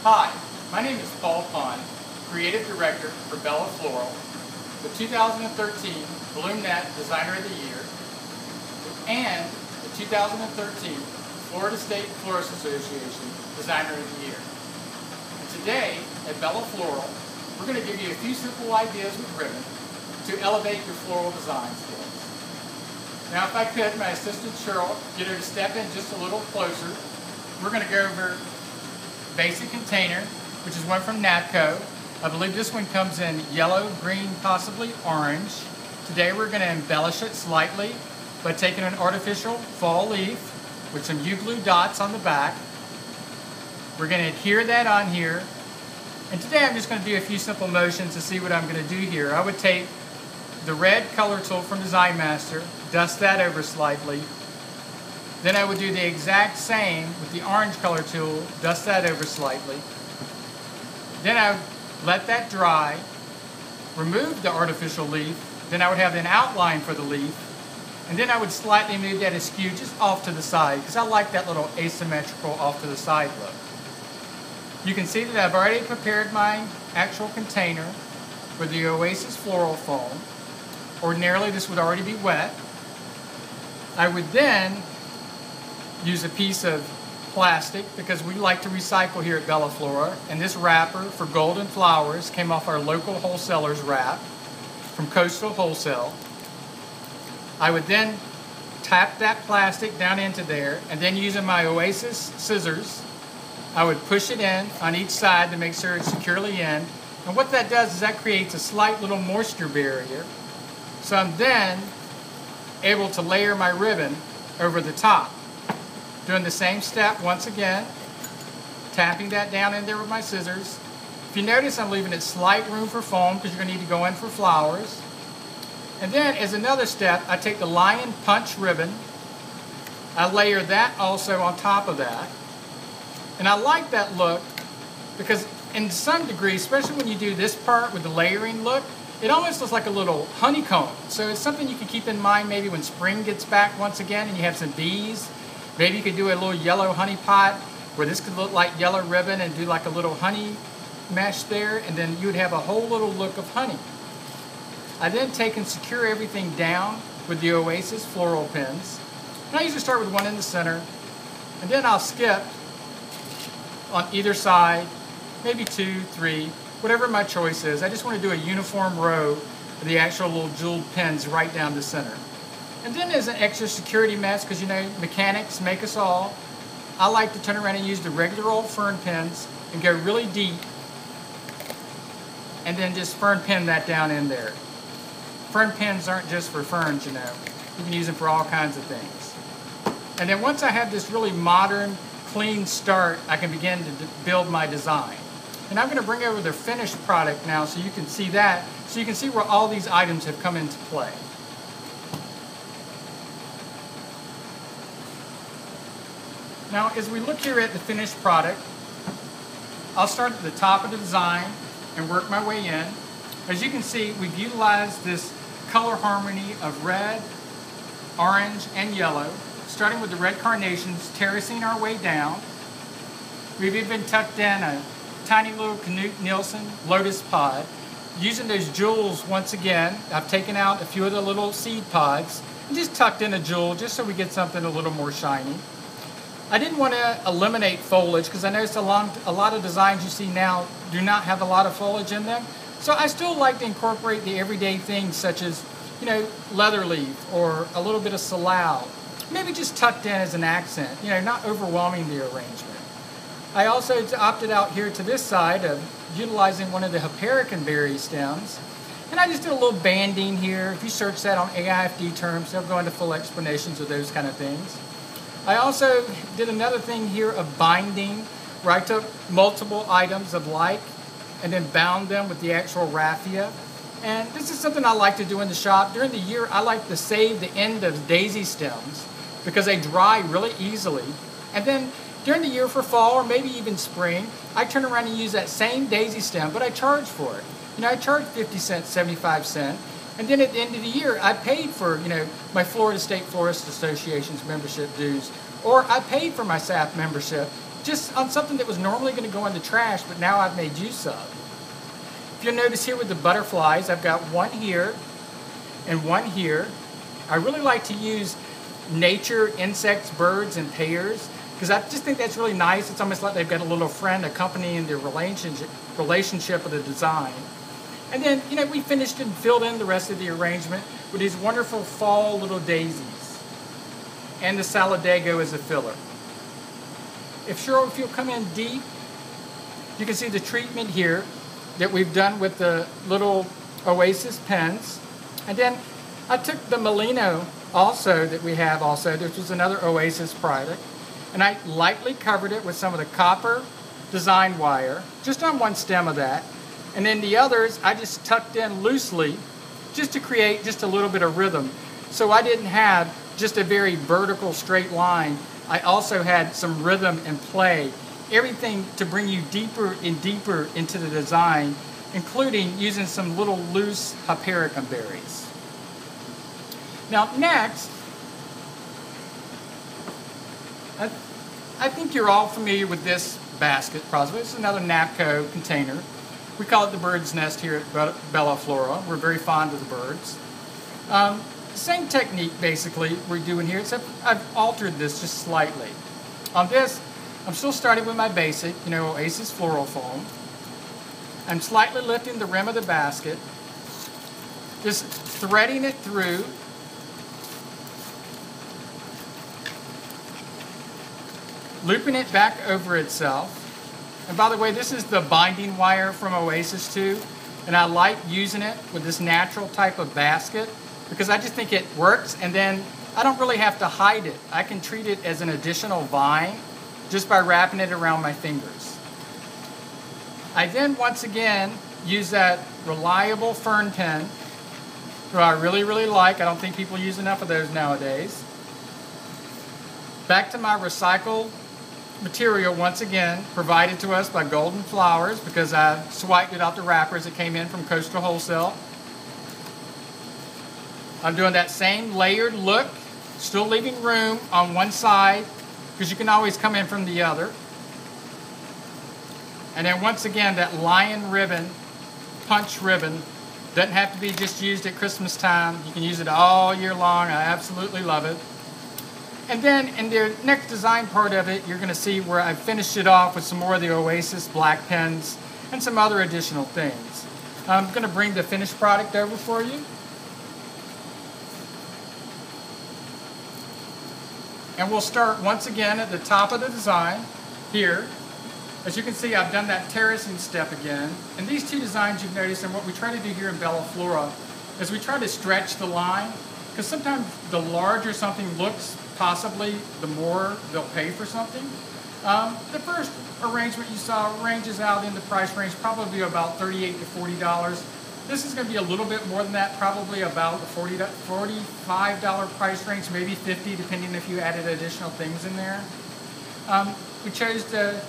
Hi, my name is Ponn, Creative Director for Bella Floral, the 2013 BloomNet Designer of the Year, and the 2013 Florida State Florist Association Designer of the Year. And today at Bella Floral, we're going to give you a few simple ideas with ribbon to elevate your floral design skills. Now if I could, my assistant Cheryl, get her to step in just a little closer. We're going to go over basic container, which is one from NATCO. I believe this one comes in yellow, green, possibly orange. Today we're going to embellish it slightly by taking an artificial fall leaf with some U-glue dots on the back. We're going to adhere that on here. And today I'm just going to do a few simple motions to see what I'm going to do here. I would take the red color tool from Design Master, dust that over slightly. Then I would do the exact same with the orange color tool, dust that over slightly. Then I would let that dry, remove the artificial leaf, then I would have an outline for the leaf, and then I would slightly move that askew just off to the side, because I like that little asymmetrical off to the side look. You can see that I've already prepared my actual container with the Oasis Floral Foam. Ordinarily this would already be wet. I would then use a piece of plastic because we like to recycle here at Bella Flora, and this wrapper for golden flowers came off our local wholesaler's wrap from Coastal Wholesale. I would then tap that plastic down into there, and then using my Oasis scissors I would push it in on each side to make sure it's securely in, and what that does is that creates a slight little moisture barrier, so I'm then able to layer my ribbon over the top. Doing the same step once again, tapping that down in there with my scissors. If you notice, I'm leaving it slight room for foam because you're going to need to go in for flowers. And then as another step, I take the lion punch ribbon, I layer that also on top of that. And I like that look because in some degree, especially when you do this part with the layering look, it almost looks like a little honeycomb. So it's something you can keep in mind maybe when spring gets back once again and you have some bees. Maybe you could do a little yellow honey pot where this could look like yellow ribbon and do like a little honey mesh there, and then you would have a whole little look of honey. I then take and secure everything down with the Oasis floral pins. And I usually start with one in the center, and then I'll skip on either side, maybe 2, 3, whatever my choice is. I just want to do a uniform row of the actual little jeweled pins right down the center. And then as an extra security mesh, because you know, mechanics make us all, I like to turn around and use the regular old fern pins and go really deep and then just fern pin that down in there. Fern pins aren't just for ferns, you know. You can use them for all kinds of things. And then once I have this really modern, clean start, I can begin to build my design. And I'm going to bring over the finished product now so you can see that, so you can see where all these items have come into play. Now, as we look here at the finished product, I'll start at the top of the design and work my way in. As you can see, we've utilized this color harmony of red, orange, and yellow, starting with the red carnations, terracing our way down. We've even tucked in a tiny little Knut Nielsen lotus pod. Using those jewels once again, I've taken out a few of the little seed pods and just tucked in a jewel just so we get something a little more shiny. I didn't want to eliminate foliage because I noticed a lot of designs you see now do not have a lot of foliage in them. So I still like to incorporate the everyday things such as, you know, leather leaf or a little bit of salal. Maybe just tucked in as an accent, you know, not overwhelming the arrangement. I also opted out here to this side of utilizing one of the Hypericon berry stems. And I just did a little banding here. If you search that on AIFD terms, they'll go into full explanations of those kind of things. I also did another thing here of binding, where I took multiple items of like and then bound them with the actual raffia. And this is something I like to do in the shop. During the year, I like to save the end of daisy stems because they dry really easily. And then during the year for fall or maybe even spring, I turn around and use that same daisy stem, but I charge for it. You know, I charge 50 cents, 75 cents. And then at the end of the year, I paid for, you know, my Florida State Florist Association's membership dues, or I paid for my SAF membership, just on something that was normally going to go in the trash, but now I've made use of. If you'll notice here with the butterflies, I've got one here and one here. I really like to use nature, insects, birds, and pairs, because I just think that's really nice. It's almost like they've got a little friend accompanying their relationship of the design. And then, you know, we finished and filled in the rest of the arrangement with these wonderful fall little daisies and the Solidago as a filler. If you'll come in deep, you can see the treatment here that we've done with the little Oasis pens. And then I took the Molino also that we have also, which was another Oasis product, and I lightly covered it with some of the copper design wire, just on one stem of that. And then the others, I just tucked in loosely, just to create just a little bit of rhythm. So I didn't have just a very vertical straight line. I also had some rhythm and play. Everything to bring you deeper and deeper into the design, including using some little loose hypericum berries. Now next, I think you're all familiar with this basket, probably. This is another NAPCO container. We call it the bird's nest here at Bella Floral. We're very fond of the birds. Same technique, basically, we're doing here, except I've altered this just slightly. On this, I'm still starting with my basic, you know, Oasis floral foam. I'm slightly lifting the rim of the basket, just threading it through, looping it back over itself. And by the way, this is the binding wire from Oasis too, and I like using it with this natural type of basket because I just think it works, and then I don't really have to hide it. I can treat it as an additional vine just by wrapping it around my fingers. I then once again use that reliable fern pen, who I really, really like. I don't think people use enough of those nowadays. Back to my recycled material once again, provided to us by Golden Flowers because I swiped it off the wrappers that came in from Coastal Wholesale. I'm doing that same layered look, still leaving room on one side because you can always come in from the other. And then once again, that lion ribbon, punch ribbon, doesn't have to be just used at Christmas time. You can use it all year long. I absolutely love it. And then in the next design part of it, you're going to see where I finished it off with some more of the Oasis black pens and some other additional things. I'm going to bring the finished product over for you. And we'll start once again at the top of the design here. As you can see, I've done that terracing step again. And these two designs you've noticed, and what we try to do here in Bella Flora, is we try to stretch the line, because sometimes the larger something looks, possibly the more they'll pay for something. The first arrangement you saw ranges out in the price range, probably about $38 to $40. This is going to be a little bit more than that, probably about the $45 price range, maybe $50, depending if you added additional things in there. We chose to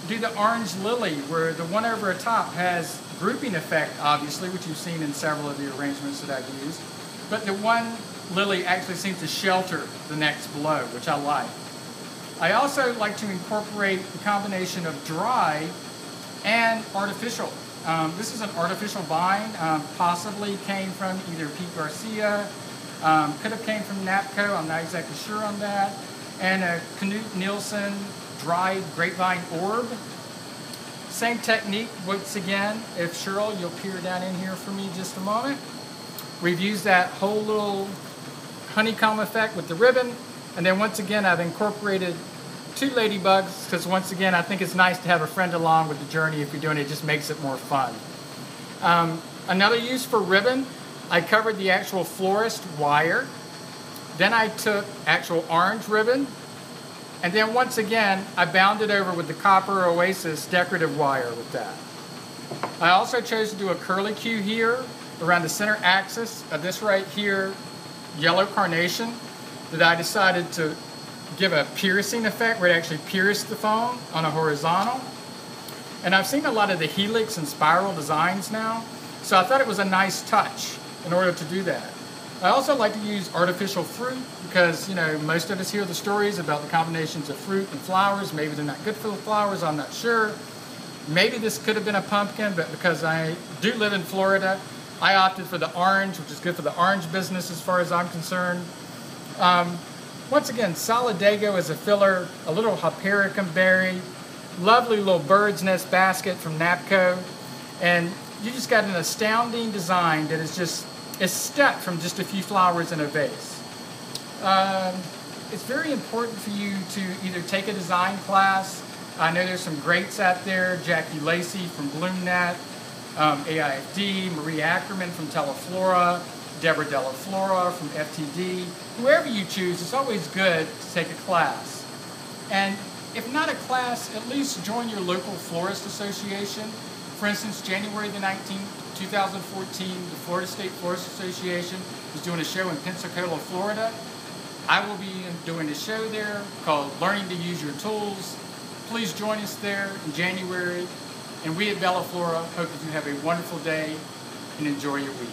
do the orange lily, where the one over the top has grouping effect, obviously, which you've seen in several of the arrangements that I've used. But the one lily actually seems to shelter the next below, which I like. I also like to incorporate a combination of dry and artificial. This is an artificial vine, possibly came from either Pete Garcia, could have came from NAPCO, I'm not exactly sure on that, and a Knut Nielsen dried grapevine orb. Same technique once again. If Cheryl, you'll peer down in here for me just a moment. We've used that whole little honeycomb effect with the ribbon, and then once again I've incorporated two ladybugs because once again I think it's nice to have a friend along with the journey. If you're doing it, it just makes it more fun. Another use for ribbon, I covered the actual florist wire, then I took actual orange ribbon, and then once again I bound it over with the copper Oasis decorative wire with that. I also chose to do a curlicue here around the center axis of this right here yellow carnation that I decided to give a piercing effect where it actually pierced the foam on a horizontal. And I've seen a lot of the helix and spiral designs now, so I thought it was a nice touch in order to do that. I also like to use artificial fruit because, most of us hear the stories about the combinations of fruit and flowers. Maybe they're not good for the flowers, I'm not sure. Maybe this could have been a pumpkin, but because I do live in Florida, I opted for the orange, which is good for the orange business as far as I'm concerned. Once again, Solidago is a filler, a little Hypericum berry, lovely little bird's nest basket from Napco, and you just got an astounding design that is stuck from just a few flowers in a vase. It's very important for you to either take a design class. I know there's some greats out there, Jackie Lacey from BloomNet, AIFD, Marie Ackerman from Teleflora, Deborah Della Flora from FTD. Whoever you choose, it's always good to take a class. And if not a class, at least join your local florist association. For instance, January the 19th, 2014, the Florida State Florist Association is doing a show in Pensacola, Florida. I will be doing a show there called Learning to Use Your Tools. Please join us there in January. And we at Bella Flora hope that you have a wonderful day and enjoy your week.